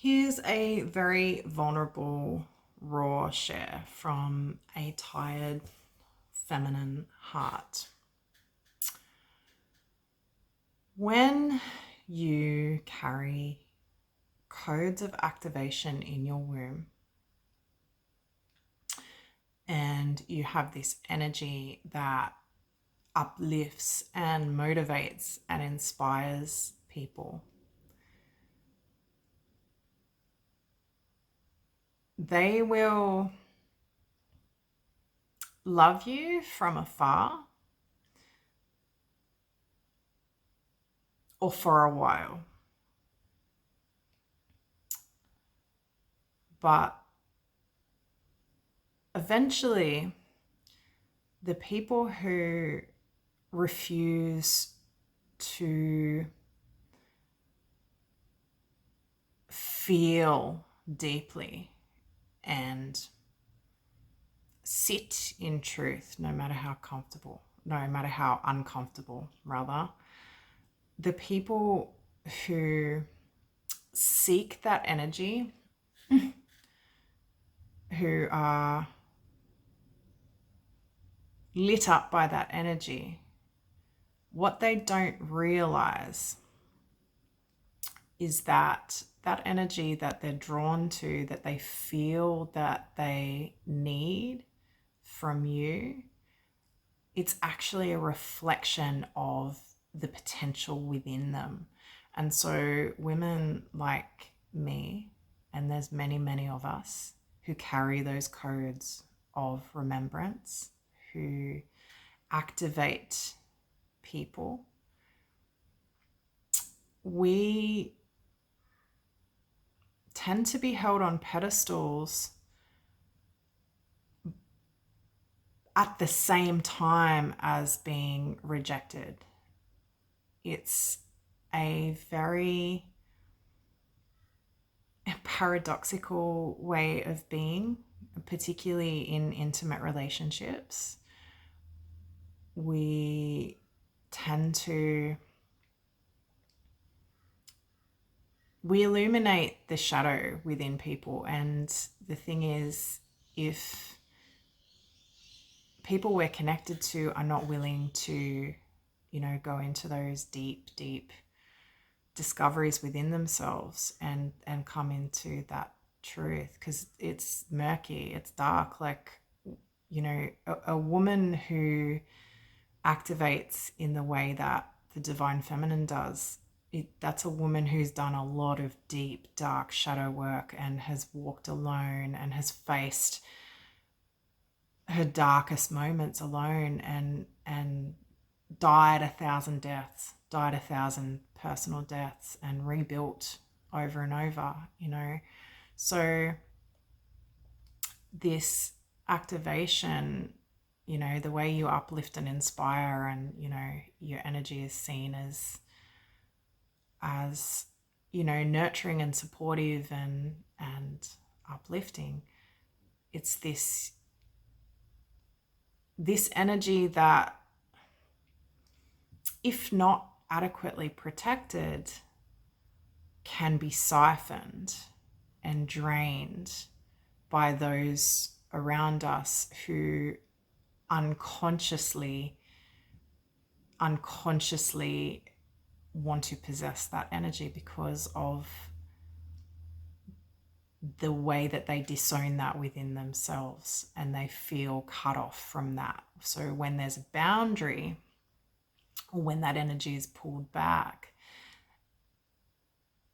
Here's a very vulnerable, raw share from a tired, feminine heart. When you carry codes of activation in your womb and you have this energy that uplifts and motivates and inspires people, they will love you from afar or for a while. But eventually, the people who refuse to feel deeply and sit in truth, no matter how comfortable, no matter how uncomfortable, rather, the people who seek that energy, who are lit up by that energy, what they don't realize is that that energy that they're drawn to, that they feel that they need from you, it's actually a reflection of the potential within them. And so women like me, and there's many, many of us who carry those codes of remembrance, who activate people, we tend to be held on pedestals at the same time as being rejected. It's a very paradoxical way of being, particularly in intimate relationships. We tend to we illuminate the shadow within people, and the thing is, if people we're connected to are not willing to, go into those deep, deep discoveries within themselves and come into that truth, because it's murky, it's dark. Like, a woman who activates in the way that the divine feminine does, that's a woman who's done a lot of deep, dark shadow work and has walked alone and has faced her darkest moments alone and died 1,000 deaths, died 1,000 personal deaths, and rebuilt over and over, So this activation, the way you uplift and inspire, and, your energy is seen as nurturing and supportive and uplifting. It's this energy that, if not adequately protected, can be siphoned and drained by those around us who unconsciously want to possess that energy because of the way that they disown that within themselves, and they feel cut off from that. So when there's a boundary, or when that energy is pulled back,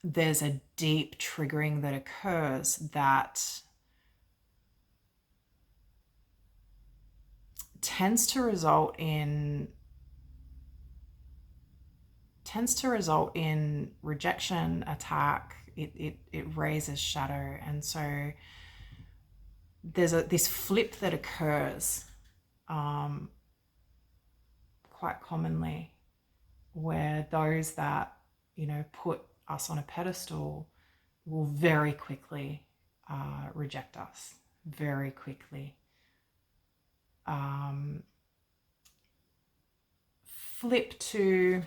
there's a deep triggering that occurs that tends to result in rejection, attack. It raises shadow. And so there's this flip that occurs quite commonly, where those that put us on a pedestal will very quickly reject us, very quickly. Flip to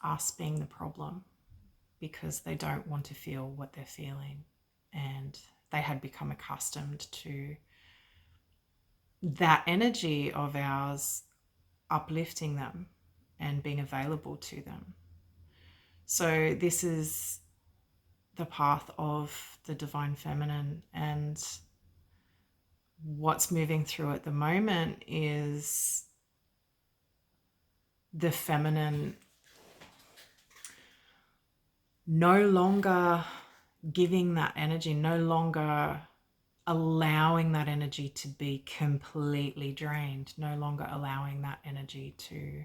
us being the problem, because they don't want to feel what they're feeling. And they had become accustomed to that energy of ours uplifting them and being available to them. So this is the path of the divine feminine, and what's moving through at the moment is the feminine no longer giving that energy, no longer allowing that energy to be completely drained, no longer allowing that energy to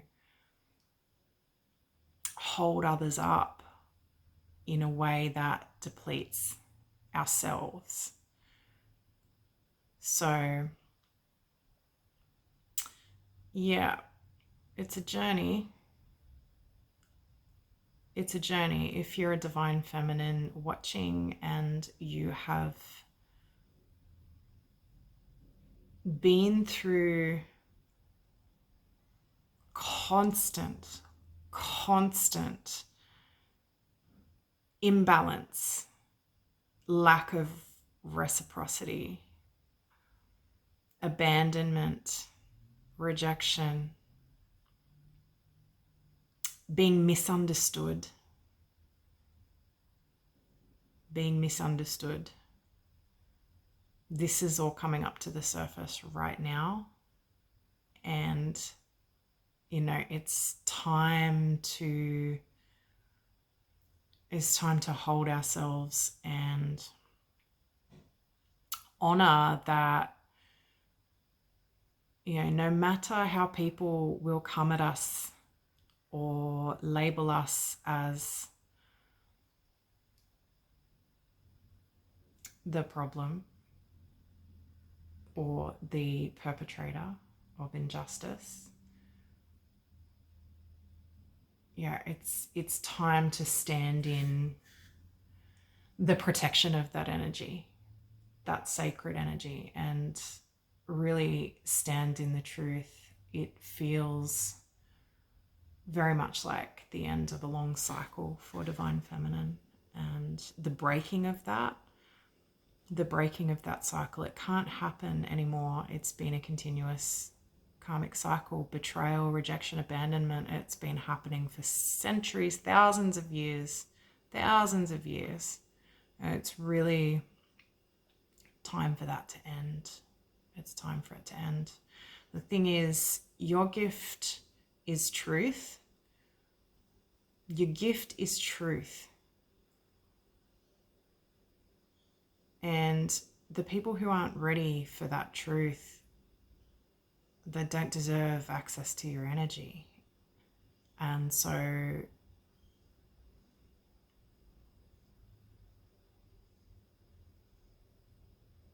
hold others up in a way that depletes ourselves. So, yeah, it's a journey. It's a journey. If you're a divine feminine watching and you have been through constant imbalance, lack of reciprocity, abandonment, rejection, being misunderstood, this is all coming up to the surface right now. And, you know, it's time to hold ourselves and honor that, you know, no matter how people will come at us or label us as the problem or the perpetrator of injustice, yeah, it's time to stand in the protection of that energy, that sacred energy, and really stand in the truth. It feels very much like the end of a long cycle for divine feminine, and the breaking of that cycle, it can't happen anymore. It's been a continuous karmic cycle, betrayal, rejection, abandonment. It's been happening for centuries, thousands of years. And it's really time for that to end. It's time for it to end. The thing is, your gift is truth. Your gift is truth. And the people who aren't ready for that truth, they don't deserve access to your energy. And so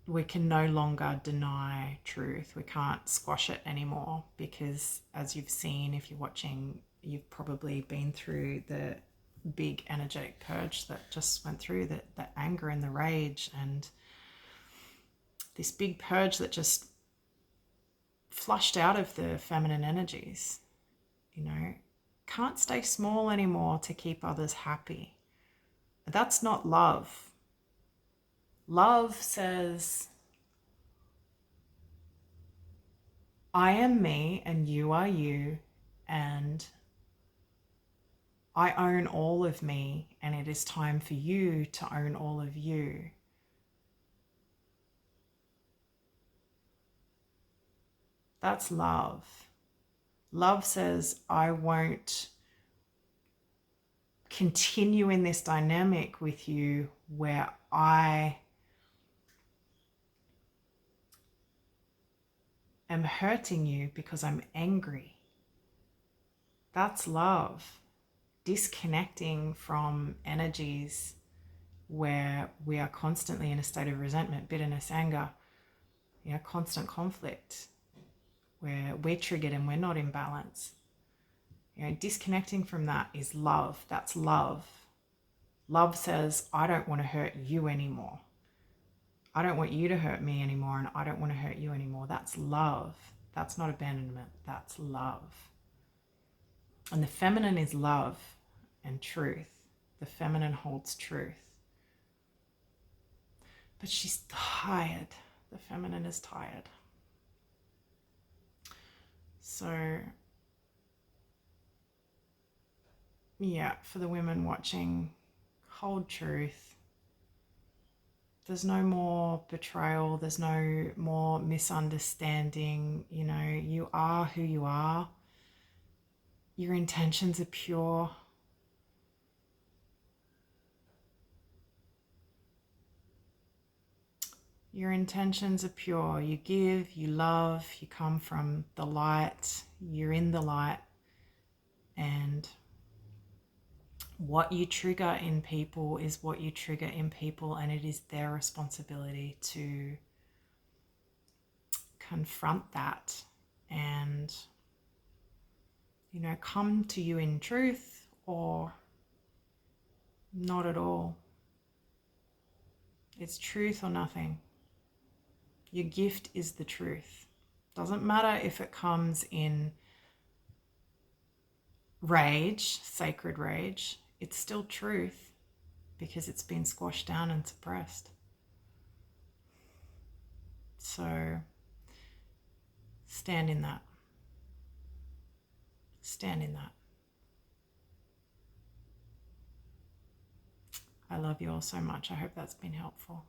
we can no longer deny truth. We can't squash it anymore, because as you've seen, if you're watching, you've probably been through the big energetic purge that just went through, the anger and the rage, and this big purge that just flushed out of the feminine energies. You know, can't stay small anymore to keep others happy. That's not love. Love says, I am me and you are you, and I own all of me, and it is time for you to own all of you. That's love. Love says, I won't continue in this dynamic with you where I am hurting you because I'm angry. That's love. Disconnecting from energies where we are constantly in a state of resentment, bitterness, anger, you know, constant conflict, where we're triggered and we're not in balance. You know, disconnecting from that is love. That's love. Love says, I don't want to hurt you anymore. I don't want you to hurt me anymore, and I don't want to hurt you anymore. That's love. That's not abandonment. That's love. And the feminine is love and truth. The feminine holds truth. But she's tired. The feminine is tired. So, yeah, for the women watching, hold truth. There's no more betrayal. There's no more misunderstanding. You know, you are who you are. Your intentions are pure. Your intentions are pure. You give, you love, you come from the light. You're in the light. And what you trigger in people is what you trigger in people, and it is their responsibility to confront that and, you know, come to you in truth or not at all. It's truth or nothing. Your gift is the truth. Doesn't matter if it comes in rage, sacred rage, it's still truth because it's been squashed down and suppressed. So stand in that. Stand in that. I love you all so much. I hope that's been helpful.